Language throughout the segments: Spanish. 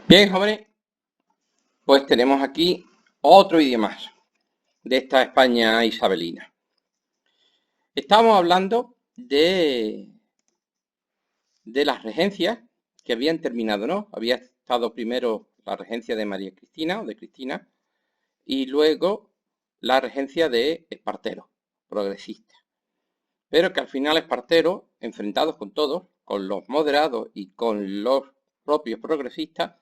Bien, jóvenes, pues tenemos aquí otro vídeo más de esta España isabelina. Estamos hablando de las regencias que habían terminado, ¿no? Había estado primero la regencia de María Cristina o de Cristina y luego la regencia de Espartero, progresista. Pero que al final Espartero, enfrentados con todos, con los moderados y con los propios progresistas,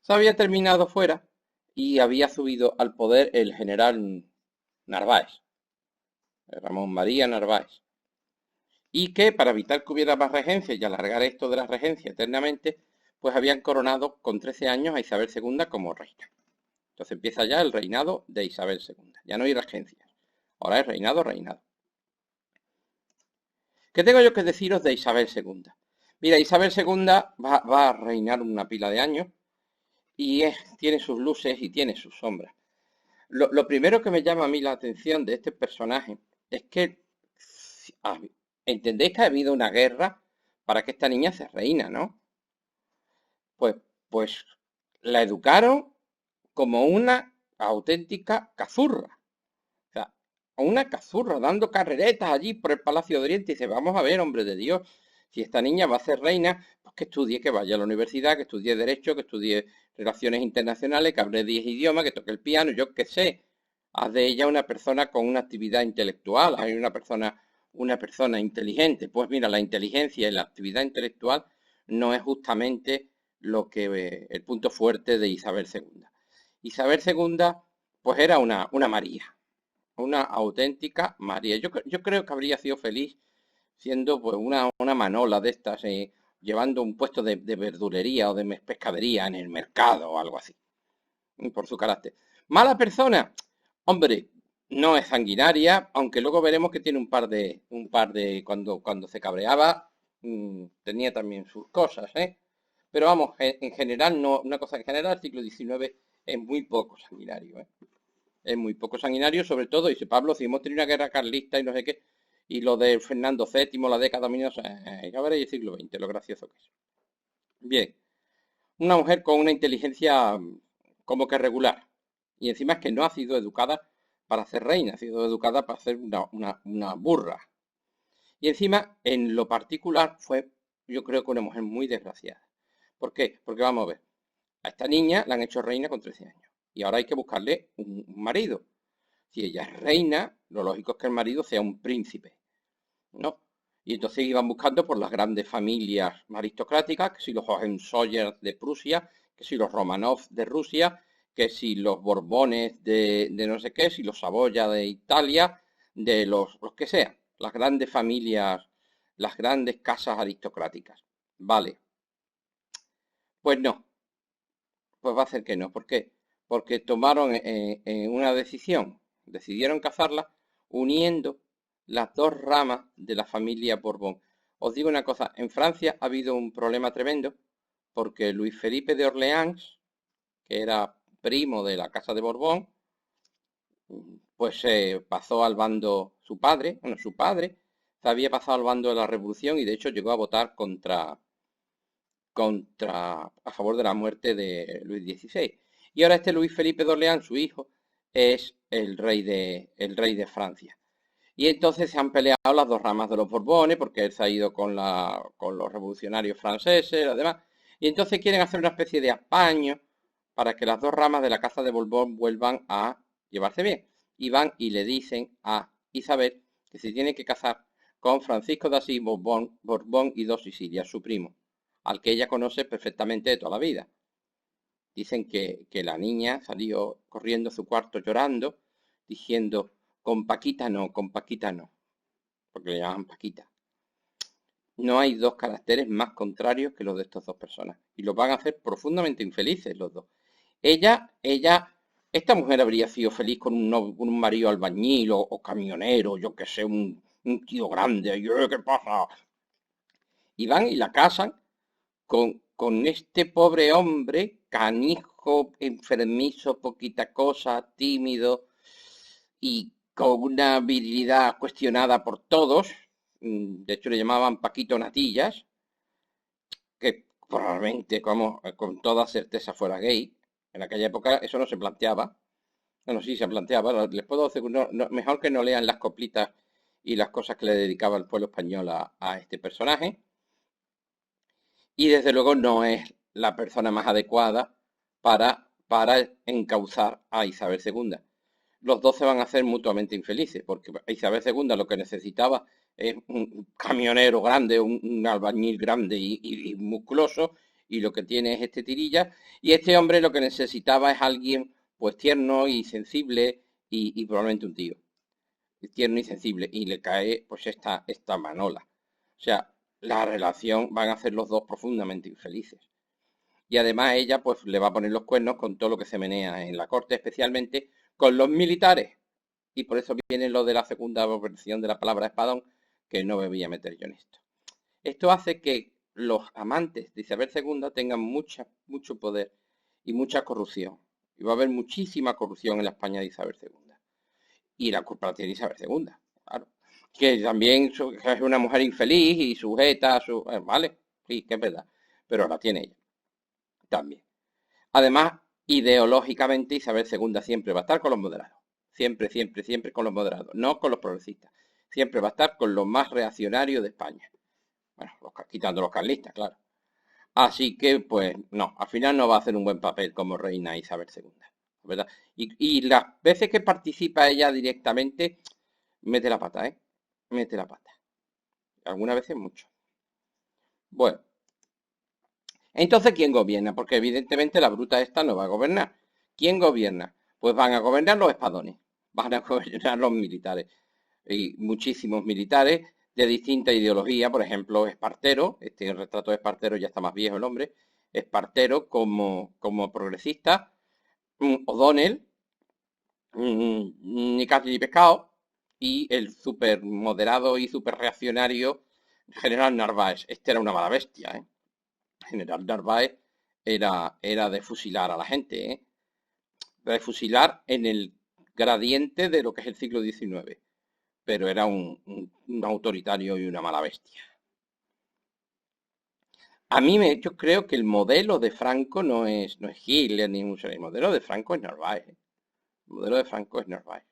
se había terminado fuera y había subido al poder el general Narváez, Ramón María Narváez. Y que para evitar que hubiera más regencias y alargar esto de la regencia eternamente, pues habían coronado con 13 años a Isabel II como reina. Entonces empieza ya el reinado de Isabel II. Ya no hay regencias. Ahora es reinado, reinado. ¿Qué tengo yo que deciros de Isabel II? Mira, Isabel II va a reinar una pila de años y tiene sus luces y tiene sus sombras. Lo primero que me llama a mí la atención de este personaje es que entendéis que ha habido una guerra para que esta niña se reina, ¿no? Pues, pues la educaron como una auténtica cazurra. O sea, una cazurra dando carreretas allí por el Palacio de Oriente y dice, vamos a ver, hombre de Dios, si esta niña va a ser reina, pues que estudie, que vaya a la universidad, que estudie Derecho, que estudie Relaciones Internacionales, que hable 10 idiomas, que toque el piano, yo qué sé. Haz de ella una persona con una actividad intelectual, hay una persona inteligente. Pues mira, la inteligencia y la actividad intelectual no es justamente el punto fuerte de Isabel II. Isabel II, pues era una María, una auténtica María. Yo creo que habría sido feliz siendo pues una manola de estas, llevando un puesto de verdulería o de pescadería en el mercado o algo así, por su carácter. Mala persona, hombre, no es sanguinaria, aunque luego veremos que tiene cuando se cabreaba, tenía también sus cosas, ¿eh? Pero vamos, en general, no, una cosa en general, el siglo XIX es muy poco sanguinario, ¿eh? Es muy poco sanguinario, sobre todo, dice Pablo, si hemos tenido una guerra carlista y no sé qué, y lo de Fernando VII, la década ya veréis el siglo XX, lo gracioso que es. Bien, una mujer con una inteligencia como que regular, y encima es que no ha sido educada para ser reina, ha sido educada para ser una burra. Y encima, en lo particular, fue, yo creo que una mujer muy desgraciada. ¿Por qué? Porque vamos a ver, a esta niña la han hecho reina con 13 años, y ahora hay que buscarle un marido. Si ella es reina, lo lógico es que el marido sea un príncipe, ¿no? Y entonces iban buscando por las grandes familias aristocráticas, que si los Hohenzollern de Prusia, que si los Romanov de Rusia, que si los Borbones de no sé qué, si los Saboya de Italia, de los que sean, las grandes familias, las grandes casas aristocráticas. Vale, pues no, pues va a ser que no. ¿Por qué? Porque tomaron una decisión, decidieron cazarla uniendo las dos ramas de la familia Borbón. Os digo una cosa, en Francia ha habido un problema tremendo porque Luis Felipe de Orleans, que era primo de la Casa de Borbón, pues se pasó al bando su padre, bueno, su padre se había pasado al bando de la Revolución y de hecho llegó a votar a favor de la muerte de Luis XVI. Y ahora este Luis Felipe de Orleans, su hijo, es el rey de Francia. Y entonces se han peleado las dos ramas de los Borbones, porque él se ha ido con los revolucionarios franceses, además. Y entonces quieren hacer una especie de apaño para que las dos ramas de la casa de Borbón vuelvan a llevarse bien. Y van y le dicen a Isabel que se tiene que casar con Francisco de Asís Borbón y dos Sicilias, su primo, al que ella conoce perfectamente de toda la vida. Dicen que la niña salió corriendo a su cuarto llorando, diciendo, con Paquita no, porque le llaman Paquita. No hay dos caracteres más contrarios que los de estas dos personas. Y los van a hacer profundamente infelices los dos. Esta mujer habría sido feliz con un marido albañil o camionero, yo que sé, un tío grande. ¿Qué pasa? Y van y la casan con este pobre hombre, canijo, enfermizo, poquita cosa, tímido y con una virilidad cuestionada por todos, de hecho le llamaban Paquito Natillas, que probablemente, como con toda certeza fuera gay. En aquella época eso no se planteaba. Bueno, sí se planteaba. Les puedo decir, mejor que no lean las coplitas y las cosas que le dedicaba el pueblo español a este personaje. Y desde luego no es la persona más adecuada para encauzar a Isabel II. Los dos se van a hacer mutuamente infelices, porque Isabel II lo que necesitaba es un camionero grande, un albañil grande y musculoso, y lo que tiene es este tirilla, y este hombre lo que necesitaba es alguien pues tierno y sensible y probablemente un tío, tierno y sensible, y le cae pues esta Manola. O sea, la relación van a ser los dos profundamente infelices. Y además ella pues le va a poner los cuernos con todo lo que se menea en la corte, especialmente con los militares. Y por eso viene lo de la segunda versión de la palabra espadón, que no me voy a meter yo en esto. Esto hace que los amantes de Isabel II tengan mucho poder y mucha corrupción. Y va a haber muchísima corrupción en la España de Isabel II. Y la culpa la tiene Isabel II, claro. Que también es una mujer infeliz y sujeta a su... vale, sí, que es verdad. Pero la tiene ella también. Además, ideológicamente Isabel II siempre va a estar con los moderados. Siempre, siempre, siempre con los moderados. No con los progresistas. Siempre va a estar con los más reaccionarios de España. Bueno, quitando los carlistas, claro. Así que, pues, no, al final no va a hacer un buen papel como reina Isabel II, ¿verdad? Y las veces que participa ella directamente, mete la pata, ¿eh? Mete la pata. Algunas veces mucho. Bueno, entonces, ¿quién gobierna? Porque evidentemente la bruta esta no va a gobernar. ¿Quién gobierna? Pues van a gobernar los espadones, van a gobernar los militares. Y muchísimos militares de distinta ideología, por ejemplo, Espartero, este retrato de Espartero ya está más viejo el hombre, Espartero como progresista, O'Donnell, ni carne ni pescado, y el súper moderado y súper reaccionario general Narváez. Este era una mala bestia, ¿eh? General Narváez era de fusilar a la gente, ¿eh? De fusilar en el gradiente de lo que es el siglo XIX, pero era un autoritario y una mala bestia. Yo creo que el modelo de Franco no es Hitler ni mucho, el modelo de Franco es Narváez, ¿eh? El modelo de Franco es Narváez.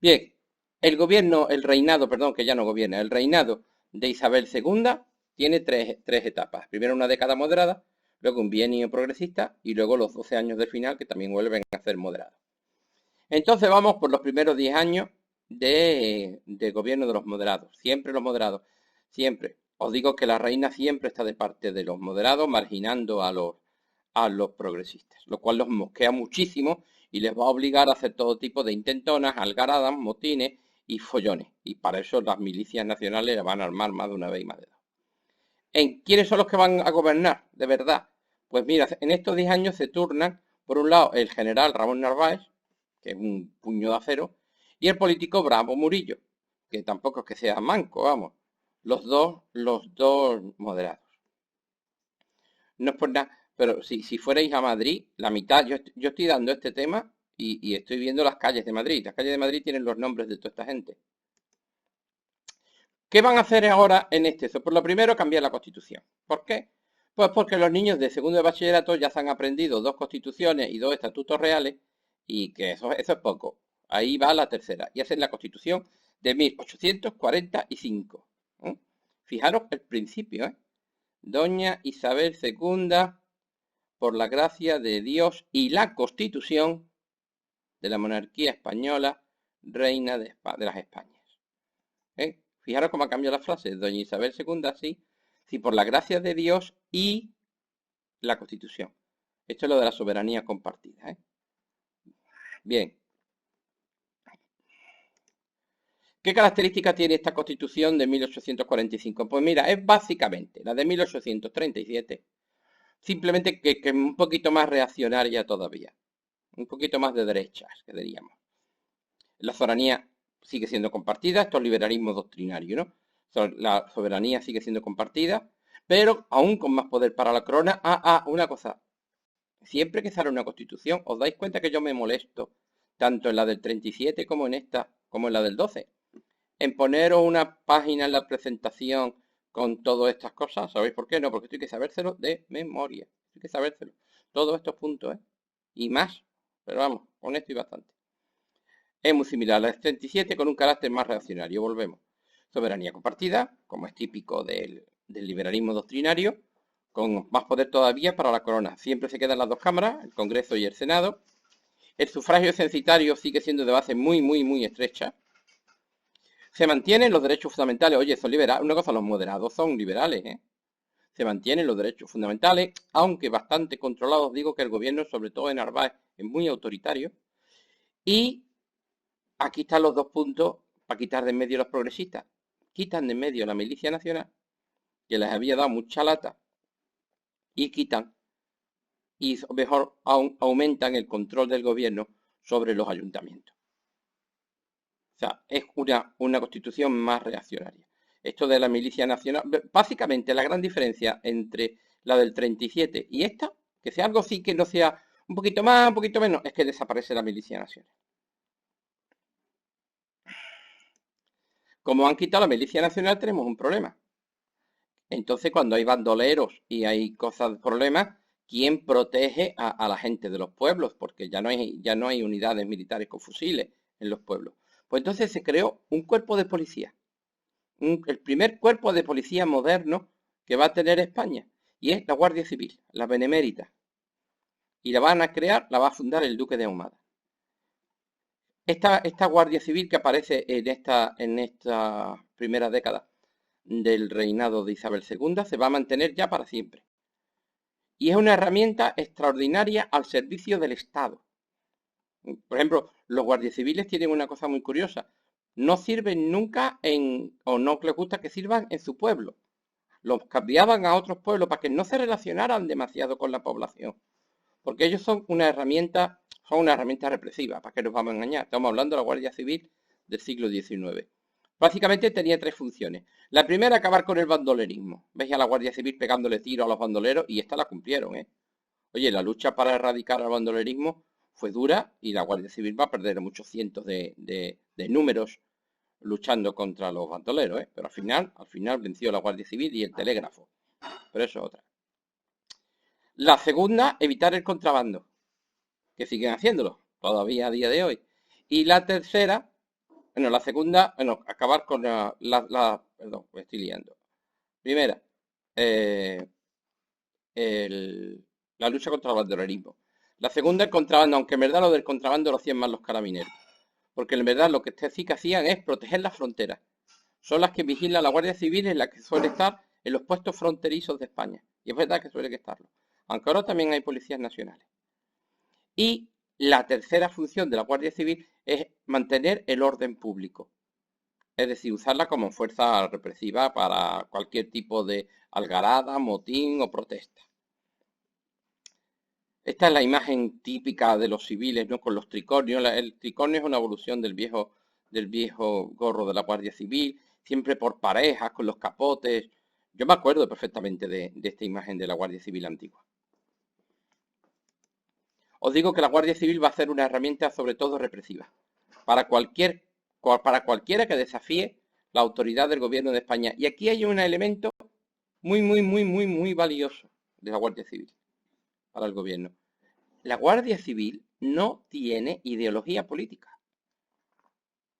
Bien, el reinado, perdón, que ya no gobierna, el reinado de Isabel II tiene tres etapas. Primero una década moderada, luego un bienio progresista y luego los 12 años de final que también vuelven a ser moderados. Entonces vamos por los primeros 10 años de gobierno de los moderados. Siempre los moderados, siempre. Os digo que la reina siempre está de parte de los moderados, marginando a los progresistas, lo cual los mosquea muchísimo y les va a obligar a hacer todo tipo de intentonas, algaradas, motines y follones. Y para eso las milicias nacionales la van a armar más de una vez y más de dos. ¿Quiénes son los que van a gobernar? De verdad. Pues mira, en estos 10 años se turnan, por un lado, el general Ramón Narváez, que es un puño de acero, y el político Bravo Murillo, que tampoco es que sea manco, vamos. Los dos moderados. No es por nada, pero si fuerais a Madrid, la mitad, yo estoy dando este tema y estoy viendo las calles de Madrid. Las calles de Madrid tienen los nombres de toda esta gente. ¿Qué van a hacer ahora en exceso? Por lo primero, cambiar la Constitución. ¿Por qué? Pues porque los niños de segundo de bachillerato ya se han aprendido dos constituciones y dos estatutos reales y que eso es poco. Ahí va la tercera. Y hacen la Constitución de 1845. ¿Eh? Fijaros el principio, ¿eh? Doña Isabel II, por la gracia de Dios y la Constitución de la monarquía española, reina de las Españas. ¿Eh? Fijaros cómo ha cambiado la frase. Doña Isabel II, sí, sí, por la gracia de Dios y la Constitución. Esto es lo de la soberanía compartida, ¿eh? Bien. ¿Qué características tiene esta Constitución de 1845? Pues mira, es básicamente la de 1837, simplemente que es un poquito más reaccionaria todavía, un poquito más de derechas, que diríamos. La soberanía sigue siendo compartida, esto es liberalismo doctrinario, ¿no? La soberanía sigue siendo compartida, pero aún con más poder para la corona. Una cosa, siempre que sale una constitución, ¿os dais cuenta que yo me molesto tanto en la del 37 como en esta, como en la del 12? En poneros una página en la presentación con todas estas cosas. ¿Sabéis por qué? No, porque esto hay que sabérselo de memoria. Hay que sabérselo. Todos estos puntos, ¿eh? Y más. Pero vamos, con esto y bastante. Es muy similar a la 37 con un carácter más reaccionario. Volvemos. Soberanía compartida, como es típico del liberalismo doctrinario, con más poder todavía para la corona. Siempre se quedan las dos cámaras, el Congreso y el Senado. El sufragio censitario sigue siendo de base muy, muy, muy estrecha. Se mantienen los derechos fundamentales. Oye, son liberales. Una cosa, los moderados son liberales, ¿eh? Se mantienen los derechos fundamentales, aunque bastante controlados. Digo que el gobierno, sobre todo en Narváez, es muy autoritario. Y aquí están los dos puntos para quitar de en medio a los progresistas. Quitan de en medio a la milicia nacional, que les había dado mucha lata, y quitan, y mejor aún aumentan el control del gobierno sobre los ayuntamientos. O sea, es una constitución más reaccionaria. Esto de la milicia nacional, básicamente la gran diferencia entre la del 37 y esta, que sea algo sí que no sea un poquito más, un poquito menos, es que desaparece la milicia nacional. Como han quitado la milicia nacional, tenemos un problema. Entonces, cuando hay bandoleros y hay cosas, problemas, ¿quién protege a la gente de los pueblos? Porque ya no hay unidades militares con fusiles en los pueblos. Pues entonces se creó un cuerpo de policía. El primer cuerpo de policía moderno que va a tener España. Y es la Guardia Civil, la Benemérita. Y la van a crear, la va a fundar el Duque de Ahumada. Esta Guardia Civil que aparece en esta primera década del reinado de Isabel II se va a mantener ya para siempre. Y es una herramienta extraordinaria al servicio del Estado. Por ejemplo, los guardias civiles tienen una cosa muy curiosa. No sirven nunca o no les gusta que sirvan en su pueblo. Los cambiaban a otros pueblos para que no se relacionaran demasiado con la población. Porque ellos son una herramienta represiva, para que nos vamos a engañar. Estamos hablando de la Guardia Civil del siglo XIX. Básicamente tenía tres funciones. La primera, acabar con el bandolerismo. Veis a la Guardia Civil pegándole tiro a los bandoleros y esta la cumplieron, ¿eh? Oye, la lucha para erradicar el bandolerismo fue dura y la Guardia Civil va a perder muchos cientos de números luchando contra los bandoleros, ¿eh? Pero al final venció la Guardia Civil y el telégrafo. Pero eso es otra. La segunda, evitar el contrabando, que siguen haciéndolo todavía a día de hoy. Y la tercera, bueno, la segunda, bueno, acabar con perdón, me estoy liando. Primera, eh, la lucha contra el bandolerismo. La segunda, el contrabando, aunque en verdad lo del contrabando lo hacían más los carabineros. Porque en verdad lo que sí que hacían es proteger las fronteras. Son las que vigilan la Guardia Civil, en la que suele estar en los puestos fronterizos de España. Y es verdad que suele estarlo. Aunque ahora también hay policías nacionales. Y la tercera función de la Guardia Civil es mantener el orden público. Es decir, usarla como fuerza represiva para cualquier tipo de algarada, motín o protesta. Esta es la imagen típica de los civiles, ¿no? Con los tricornios. El tricornio es una evolución del viejo gorro de la Guardia Civil, siempre por parejas, con los capotes. Yo me acuerdo perfectamente de esta imagen de la Guardia Civil antigua. Os digo que la Guardia Civil va a ser una herramienta sobre todo represiva para cualquiera que desafíe la autoridad del gobierno de España. Y aquí hay un elemento muy, muy, muy, muy, muy valioso de la Guardia Civil para el gobierno. La Guardia Civil no tiene ideología política.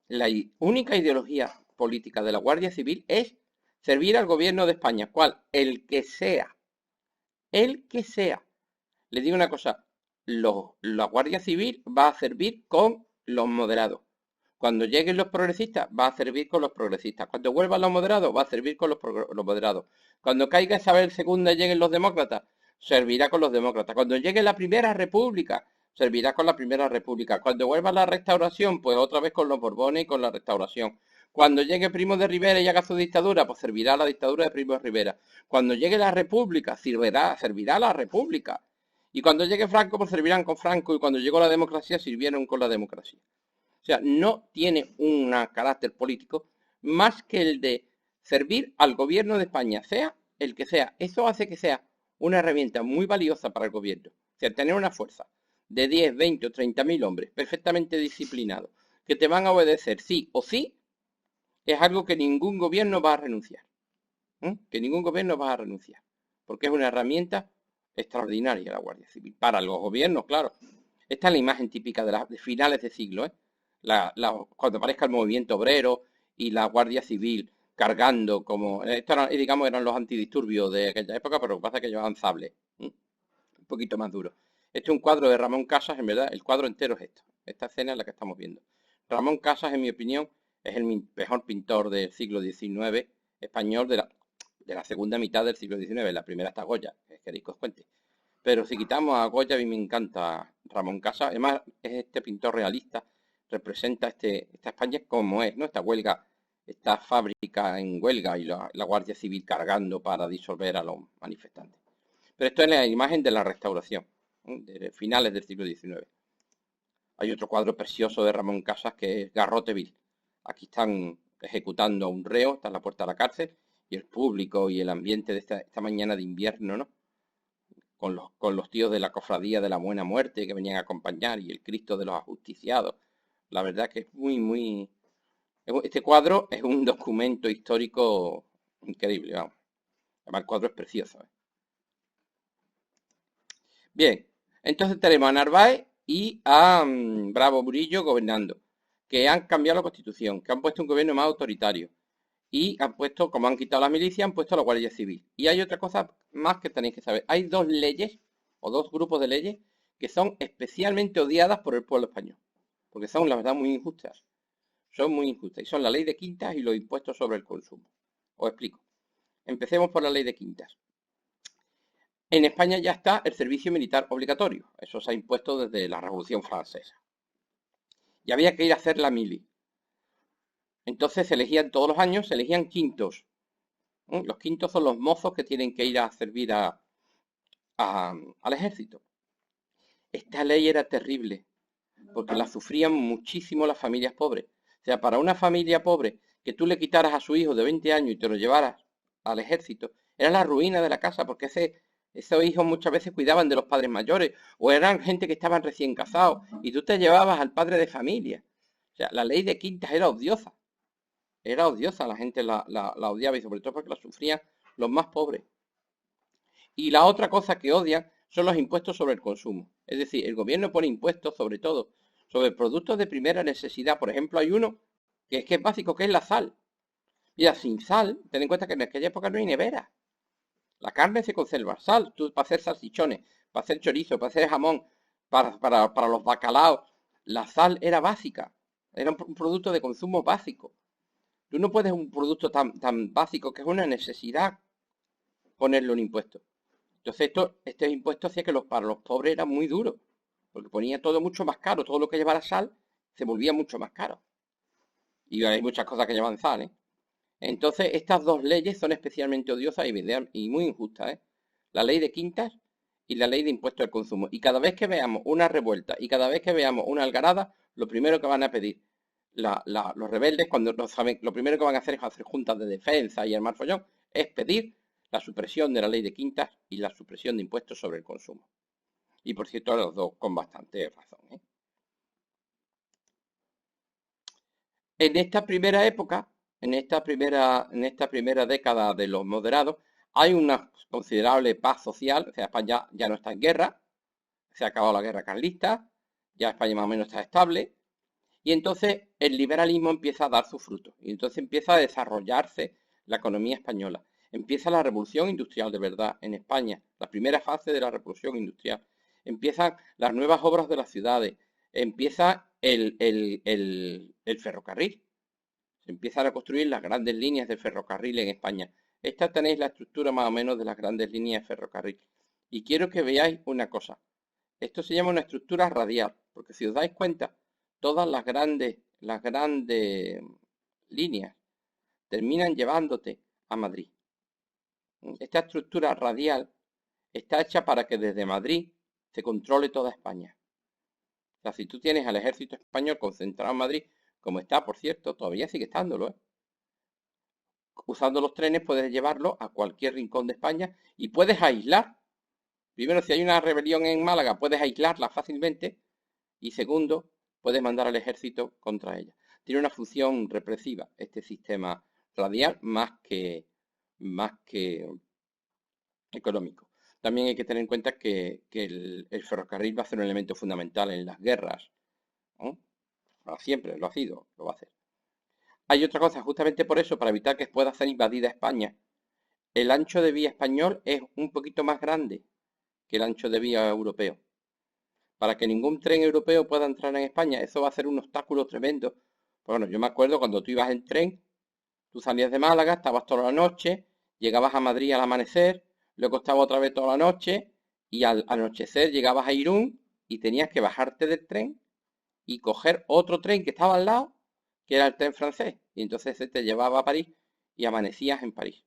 La única ideología política de la Guardia Civil es servir al gobierno de España. ¿Cuál? El que sea. El que sea. Les digo una cosa, la Guardia Civil va a servir con los moderados. Cuando lleguen los progresistas, va a servir con los progresistas. Cuando vuelvan los moderados, va a servir con los moderados. Cuando caiga Isabel II y lleguen los demócratas, servirá con los demócratas. Cuando llegue la Primera República, servirá con la Primera República. Cuando vuelva la Restauración, pues otra vez con los Borbones y con la Restauración. Cuando llegue Primo de Rivera y haga su dictadura, pues servirá la dictadura de Primo de Rivera. Cuando llegue la República, servirá la República. Y cuando llegue Franco, pues servirán con Franco. Y cuando llegó la democracia, sirvieron con la democracia. O sea, no tiene un carácter político más que el de servir al gobierno de España, sea el que sea. Eso hace que sea una herramienta muy valiosa para el gobierno. O sea, tener una fuerza de 10, 20 o 30.000 hombres perfectamente disciplinados que te van a obedecer sí o sí, es algo que ningún gobierno va a renunciar. Que ningún gobierno va a renunciar, porque es una herramienta extraordinaria la Guardia Civil. Para los gobiernos, claro. Esta es la imagen típica de finales de siglo, ¿eh? Cuando aparezca el movimiento obrero y la Guardia Civil cargando como... Esto digamos, eran los antidisturbios de aquella época, pero lo que pasa es que llevaban sable. Un poquito más duro. Este es un cuadro de Ramón Casas, en verdad, el cuadro entero es esto. Esta escena es la que estamos viendo. Ramón Casas, en mi opinión, es el mejor pintor del siglo XIX español de la segunda mitad del siglo XIX. La primera está Goya, que queréis que os cuente. Pero si quitamos a Goya, a mí me encanta Ramón Casas. Además, es este pintor realista, representa esta España como es, ¿no? Esta huelga, esta fábrica en huelga y la Guardia Civil cargando para disolver a los manifestantes. Pero esto es la imagen de la restauración, ¿no? De finales del siglo XIX. Hay otro cuadro precioso de Ramón Casas que es Garroteville. Aquí están ejecutando a un reo, está en la puerta de la cárcel, y el público y el ambiente de esta mañana de invierno, ¿no? Con los tíos de la cofradía de la Buena Muerte que venían a acompañar y el Cristo de los ajusticiados. La verdad que es muy, muy... Este cuadro es un documento histórico increíble, vamos. Además el cuadro es precioso, ¿eh? Bien, entonces tenemos a Narváez y a Bravo Murillo gobernando, que han cambiado la constitución, que han puesto un gobierno más autoritario y han puesto, como han quitado las milicias, han puesto la Guardia Civil. Y hay otra cosa más que tenéis que saber. Hay dos leyes o dos grupos de leyes que son especialmente odiadas por el pueblo español, porque son, la verdad, muy injustas. Son muy injustas y son la ley de quintas y los impuestos sobre el consumo. Os explico. Empecemos por la ley de quintas. En España ya está el servicio militar obligatorio. Eso se ha impuesto desde la Revolución Francesa. Y había que ir a hacer la mili. Entonces se elegían todos los años, se elegían quintos. Los quintos son los mozos que tienen que ir a servir al ejército. Esta ley era terrible, porque la sufrían muchísimo las familias pobres. O sea, para una familia pobre, que tú le quitaras a su hijo de 20 años y te lo llevaras al ejército, era la ruina de la casa, porque esos hijos muchas veces cuidaban de los padres mayores, o eran gente que estaban recién casados, y tú te llevabas al padre de familia. O sea, la ley de quintas era odiosa, la gente la odiaba, y sobre todo porque la sufrían los más pobres. Y la otra cosa que odian son los impuestos sobre el consumo. Es decir, el gobierno pone impuestos sobre todo sobre productos de primera necesidad. Por ejemplo, hay uno que es básico, que es la sal. Mira, sin sal, ten en cuenta que en aquella época no hay nevera. La carne se conserva. Sal, tú, para hacer salchichones, para hacer chorizo, para hacer jamón, para los bacalaos. La sal era básica. Era un producto de consumo básico. Tú no puedes un producto tan básico, que es una necesidad, ponerlo en impuestos. Entonces este impuesto hacía que para los pobres era muy duro, porque ponía todo mucho más caro, todo lo que llevara sal se volvía mucho más caro. Y hay muchas cosas que llevan sal, ¿eh? Entonces estas dos leyes son especialmente odiosas y muy injustas, ¿eh? La ley de quintas y la ley de impuesto al consumo. Y cada vez que veamos una revuelta y cada vez que veamos una algarada, lo primero que van a pedir los rebeldes, cuando no saben, lo primero que van a hacer es hacer juntas de defensa y armar follón, es pedir la supresión de la ley de quintas y la supresión de impuestos sobre el consumo. Y por cierto, los dos con bastante razón, ¿eh? En esta primera época, en esta primera década de los moderados, hay una considerable paz social. O sea, España ya no está en guerra, se ha acabado la guerra carlista, ya España más o menos está estable, y entonces el liberalismo empieza a dar su fruto, y entonces empieza a desarrollarse la economía española. Empieza la revolución industrial de verdad en España, la primera fase de la revolución industrial. Empiezan las nuevas obras de las ciudades, empieza el ferrocarril. Se empiezan a construir las grandes líneas de ferrocarril en España. Esta tenéis la estructura más o menos de las grandes líneas de ferrocarril. Y quiero que veáis una cosa. Esto se llama una estructura radial, porque si os dais cuenta, todas las grandes líneas terminan llevándote a Madrid. Esta estructura radial está hecha para que desde Madrid se controle toda España. O sea, si tú tienes al ejército español concentrado en Madrid, como está, por cierto, todavía sigue estándolo, ¿eh? Usando los trenes puedes llevarlo a cualquier rincón de España y puedes aislar. Primero, si hay una rebelión en Málaga, puedes aislarla fácilmente. Y segundo, puedes mandar al ejército contra ella. Tiene una función represiva este sistema radial más que más que económico. También hay que tener en cuenta que el ferrocarril va a ser un elemento fundamental en las guerras, ¿no? Siempre lo ha sido, lo va a hacer. Hay otra cosa, justamente por eso, para evitar que pueda ser invadida España, el ancho de vía español es un poquito más grande que el ancho de vía europeo. Para que ningún tren europeo pueda entrar en España, eso va a ser un obstáculo tremendo. Bueno, yo me acuerdo cuando tú ibas en tren, tú salías de Málaga, estabas toda la noche, llegabas a Madrid al amanecer, luego estabas otra vez toda la noche y al anochecer llegabas a Irún y tenías que bajarte del tren y coger otro tren que estaba al lado, que era el tren francés. Y entonces se te llevaba a París y amanecías en París.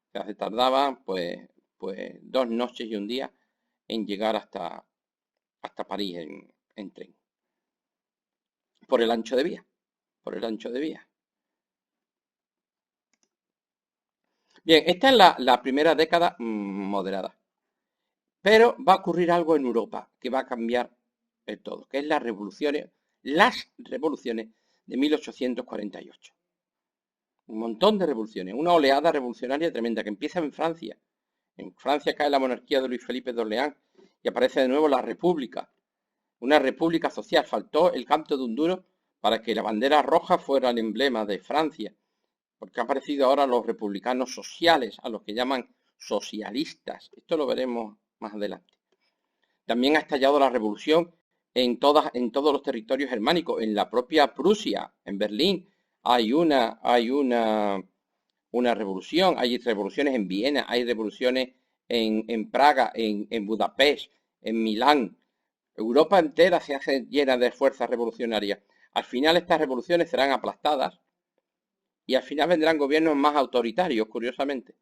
O sea, se tardaba pues 2 noches y un día en llegar hasta París en tren. Por el ancho de vía. Por el ancho de vía. Bien, esta es la primera década moderada. Pero va a ocurrir algo en Europa que va a cambiar el todo, que es las revoluciones de 1848. Un montón de revoluciones, una oleada revolucionaria tremenda que empieza en Francia. En Francia cae la monarquía de Luis Felipe de Orleans y aparece de nuevo la república, una república social. Faltó el canto de un duro para que la bandera roja fuera el emblema de Francia, porque han aparecido ahora los republicanos sociales, a los que llaman socialistas. Esto lo veremos más adelante. También ha estallado la revolución en todos los territorios germánicos, en la propia Prusia, en Berlín. Hay una revolución, hay revoluciones en Viena, hay revoluciones en Praga, en Budapest, en Milán. Europa entera se hace llena de fuerzas revolucionarias. Al final estas revoluciones serán aplastadas y al final vendrán gobiernos más autoritarios, curiosamente.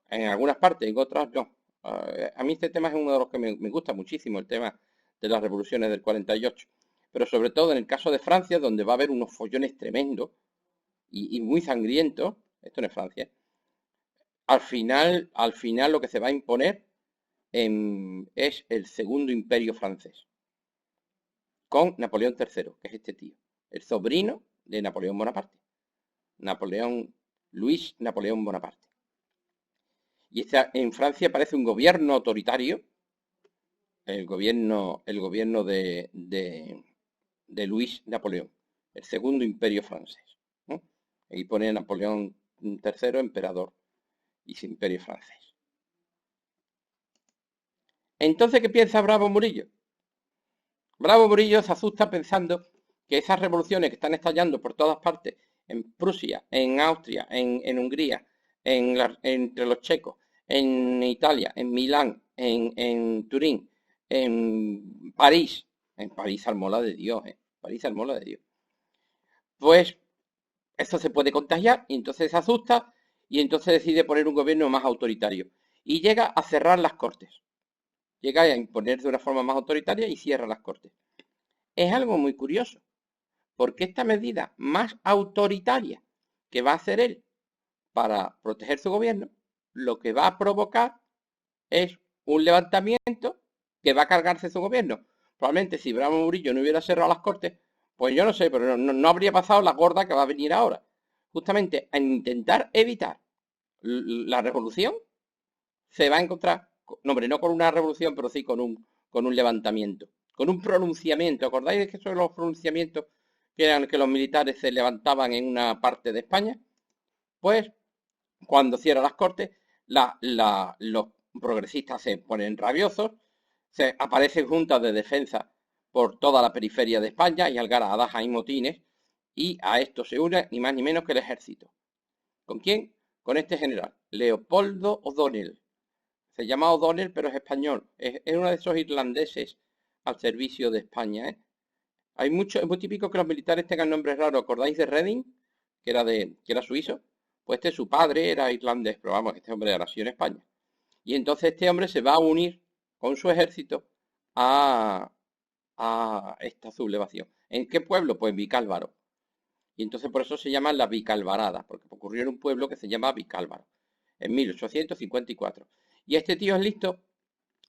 En algunas partes, en otras no. A mí este tema es uno de los que me gusta muchísimo, el tema de las revoluciones del 48. Pero sobre todo en el caso de Francia, donde va a haber unos follones tremendos y muy sangrientos. Esto no es Francia. Al final lo que se va a imponer es el segundo imperio francés, con Napoleón III, que es este tío, el sobrino de Napoleón Bonaparte. Luis Napoleón Bonaparte. Y en Francia aparece un gobierno autoritario, el gobierno de Luis Napoleón, el segundo imperio francés, ¿no? Ahí pone Napoleón III, emperador, y su imperio francés. Entonces, ¿qué piensa Bravo Murillo? Bravo Murillo se asusta pensando que esas revoluciones que están estallando por todas partes, en Prusia, en Austria, en Hungría, entre los checos, en Italia, en Milán, en Turín, en París armó la de Dios, París armó la de Dios. Pues esto se puede contagiar y entonces se asusta y entonces decide poner un gobierno más autoritario y llega a cerrar las cortes. Llega a imponer de una forma más autoritaria y cierra las cortes. Es algo muy curioso, porque esta medida más autoritaria que va a hacer él para proteger su gobierno, lo que va a provocar es un levantamiento que va a cargarse su gobierno. Probablemente si Bravo Murillo no hubiera cerrado las cortes, pues yo no sé, pero no habría pasado la gorda que va a venir ahora. Justamente en intentar evitar la revolución, se va a encontrar, no, hombre, no con una revolución, pero sí con un levantamiento, con un pronunciamiento. ¿Acordáis de que son los pronunciamientos que eran que los militares se levantaban en una parte de España? Pues cuando cierra las cortes, los progresistas se ponen rabiosos, se aparecen juntas de defensa por toda la periferia de España y algaradas, hay motines, y a esto se une ni más ni menos que el ejército. ¿Con quién? Con este general, Leopoldo O'Donnell. Se llama O'Donnell, pero es español. Es uno de esos irlandeses al servicio de España, ¿eh? Es muy típico que los militares tengan nombres raros. ¿Acordáis de Reading? Que era suizo. Pues su padre era irlandés, pero vamos, este hombre nació en España. Y entonces este hombre se va a unir con su ejército a esta sublevación. ¿En qué pueblo? Pues Vicálvaro. Y entonces por eso se llaman las Vicalvaradas, porque ocurrió en un pueblo que se llama Vicálvaro, en 1854. Y este tío es listo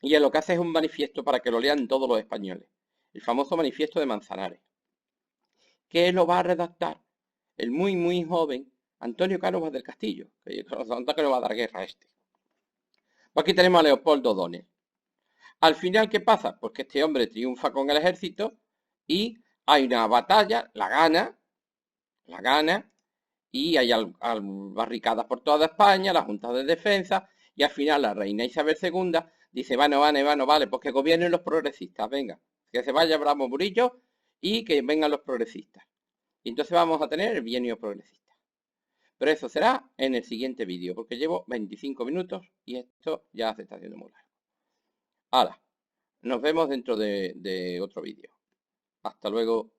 y lo que hace es un manifiesto para que lo lean todos los españoles. El famoso manifiesto de Manzanares. Que lo va a redactar el muy, muy joven Antonio Cánovas del Castillo, que Antonio va a dar guerra a este. Pues aquí tenemos a Leopoldo O'Donnell. Al final, ¿qué pasa? Pues que este hombre triunfa con el ejército y hay una batalla, la gana, y hay barricadas por toda España, la Junta de Defensa, y al final la reina Isabel II dice, vale, pues que gobiernen los progresistas, venga, que se vaya Bravo Murillo y que vengan los progresistas. Y entonces vamos a tener el bienio progresista. Pero eso será en el siguiente vídeo, porque llevo 25 minutos y esto ya se está haciendo muy largo. Ahora, nos vemos dentro de otro vídeo. Hasta luego.